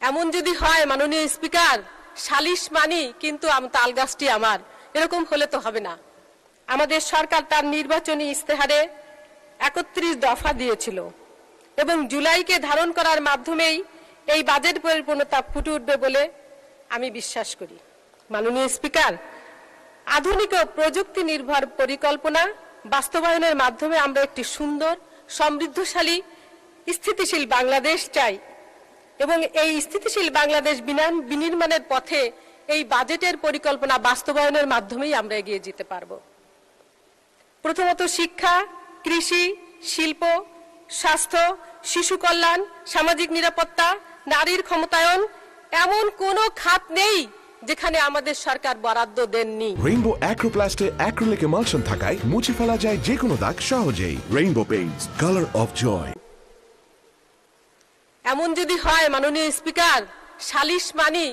এমন যদি হয় মাননীয় স্পিকার, সালিশ মানি কিন্তু তাল গাছটি আমার, এরকম হলে তো হবে না। আমাদের সরকার তার নির্বাচনী ইস্তেহারে 31 দফা দিয়েছিল এবং জুলাইকে ধারণ করার মাধ্যমেই এই বাজেট পরিপূর্ণতা ফুটে উঠবে বলে আমি বিশ্বাস করি। মাননীয় স্পিকার, আধুনিক ও প্রযুক্তি নির্ভর পরিকল্পনা বাস্তবায়নের মাধ্যমে আমরা একটি সুন্দর, সমৃদ্ধশালী, স্থিতিশীল বাংলাদেশ চাই এবং এই স্থিতিশীল বাংলাদেশ বিনির্মাণের পথে এই বাজেটের পরিকল্পনা বাস্তবায়নের মাধ্যমেই আমরা এগিয়ে যেতে পারব। প্রথমত শিক্ষা, কৃষি, শিল্প, স্বাস্থ্য, শিশু কল্যাণ, সামাজিক নিরাপত্তা, নারীর ক্ষমতায়ন, এমন কোনো খাত নেই যেখানে আমাদের সরকার বরাদ্দ দেননি। রেইনবো অ্যাক্রোপ্লাস্টে অ্যাক্রিলিক এমালশন থাকায় মুছে ফেলা যায় যে কোনো দাগ সহজেই। Rainbow paints, colour of joy. এমন যদি হয় মাননীয় স্পিকার, সালিশ মানি